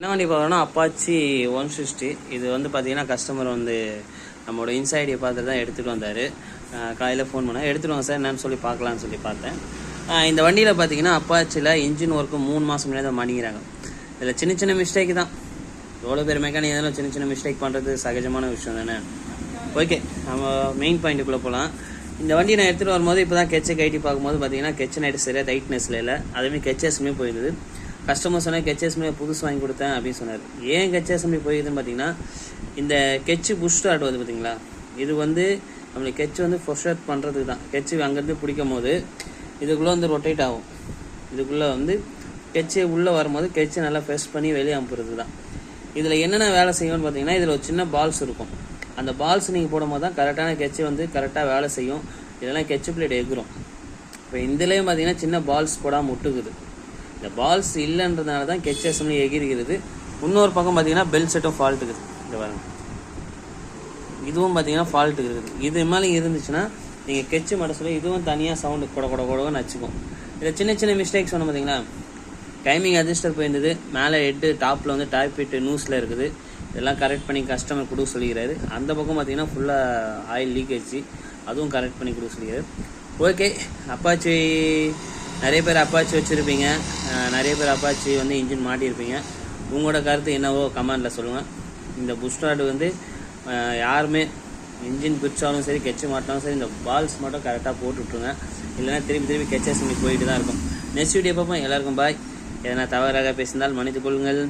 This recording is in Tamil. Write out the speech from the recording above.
என்ன வண்டி பார்க்கணும்னா அப்பாச்சி 160. இது வந்து பார்த்தீங்கன்னா கஸ்டமர் வந்து நம்மளோட இன்சைடியை பார்த்துட்டு தான் எடுத்துகிட்டு வந்தார். காலையில் ஃபோன் பண்ணால் எடுத்துகிட்டு வாங்க சார் என்னன்னு சொல்லி பார்க்கலான்னு சொல்லி பார்த்தேன். இந்த வண்டியில் பார்த்தீங்கன்னா அப்பாச்சியில் இன்ஜின் ஒர்க்கு 3 மாதம் முன்னாடி தான் பண்ணிக்கிறாங்க. இதில் சின்ன சின்ன மிஸ்டேக் தான். எவ்வளோ பேர் மெக்கானிக் எதனா சின்ன சின்ன மிஸ்டேக் பண்ணுறது சகஜமான விஷயம் தானே. ஓகே, நம்ம மெயின் பாயிண்ட்டுக்குள்ளே போகலாம். இந்த வண்டி நான் எடுத்துகிட்டு வரும்போது இப்போ தான் கெச்சை கைட்டி பார்க்கும்போது பார்த்தீங்கன்னா கெச்சை நைட்டு சரியாக டைட்னஸில் இல்லை. அதேமாதிரி கெச்சை அசம்பிளி போயிடுது. கஸ்டமர் சொன்னால் கெச்சை அசம்பிளி புதுசு வாங்கி கொடுத்தேன் அப்படின்னு சொன்னார். ஏன் கெச்சை அசம்பிளி போயிடுதுன்னு பார்த்தீங்கன்னா இந்த கெச்சு புஷ் ஸ்டார்ட் வருது பார்த்தீங்களா, இது வந்து நம்மளுக்கு கெச்சு வந்து ஃபுஷ் ஸ்டார்ட் பண்ணுறதுக்கு தான். கெச்சு அங்கேருந்து பிடிக்கும் போது இதுக்குள்ளே வந்து ரொட்டேட் ஆகும். இதுக்குள்ளே வந்து கெச்சு உள்ளே வரும்போது கெச்சு நல்லா ஃப்ரெஷ் பண்ணி வெளியே அனுப்புறது தான். இதில் என்னென்ன வேலை செய்யும்னு பார்த்தீங்கன்னா இதில் ஒரு சின்ன பால்ஸ் இருக்கும். அந்த பால்ஸ் நீங்கள் போடும்போது தான் கரெக்டான கெச்சு வந்து கரெக்டாக வேலை செய்யும். இதெல்லாம் கெச்சு பிளேட் எகுரும். இப்போ இதுலேயும் பார்த்தீங்கன்னா சின்ன பால்ஸ் போடாமல் விட்டுக்குது. இந்த பால்ஸ் இல்லைன்றதுனால தான் கெச் அசம்பிளி எகிரிக்கிறது. இன்னொரு பக்கம் பார்த்தீங்கன்னா பெல் செட்டும் ஃபால்ட் இருக்குது. இந்த பாருங்க, இதுவும் பார்த்தீங்கன்னா ஃபால்ட் இருக்குது. இது மேலே இருந்துச்சுன்னா நீங்கள் கெச்சு மட்டும் சொல்லி இதுவும் தனியாக சவுண்டு கொட கொட கொடன்னு வச்சுக்கும். இதில் சின்ன சின்ன மிஸ்டேக்ஸ் சொன்ன பார்த்தீங்களா, டைமிங் அட்ஜஸ்டர் போயிருந்தது, மேலே ஹெட்டு டாப்பில் வந்து டைப் ஹெட்டு நியூஸில் இருக்குது. இதெல்லாம் கரெக்ட் பண்ணி கஸ்டமர் கொடுக்க சொல்லிக்கிறாரு. அந்த பக்கம் பார்த்தீங்கன்னா ஃபுல்லாக ஆயில் லீக்கேஜ், அதுவும் கரெக்ட் பண்ணி கொடுக்க சொல்லிக்கிறாரு. ஓகே, அப்பாச்சி நிறைய பேர் அப்பாச்சி வச்சுருப்பீங்க, நிறைய பேர் அப்பாச்சி வந்து இன்ஜின் மாட்டியிருப்பீங்க. உங்களோட கருத்து என்னவோ கமெண்டில் சொல்லுங்கள். இந்த புஷ்டார்டு வந்து யாருமே இன்ஜின் பிடிச்சாலும் சரி கெச்சு மாட்டினாலும் சரி இந்த பால்ஸ் மட்டும் கரெக்டாக போட்டு விட்ருங்க. இல்லைனா திருப்பி கெச்சஸ் பண்ணி போயிட்டு தான் இருக்கும். நெக்ஸ்ட் வீடியோ பார்ப்போம். எல்லாருக்கும் பாய். எதனா தவறாக பேசினால் மன்னித்துக் கொள்ளுங்கள்.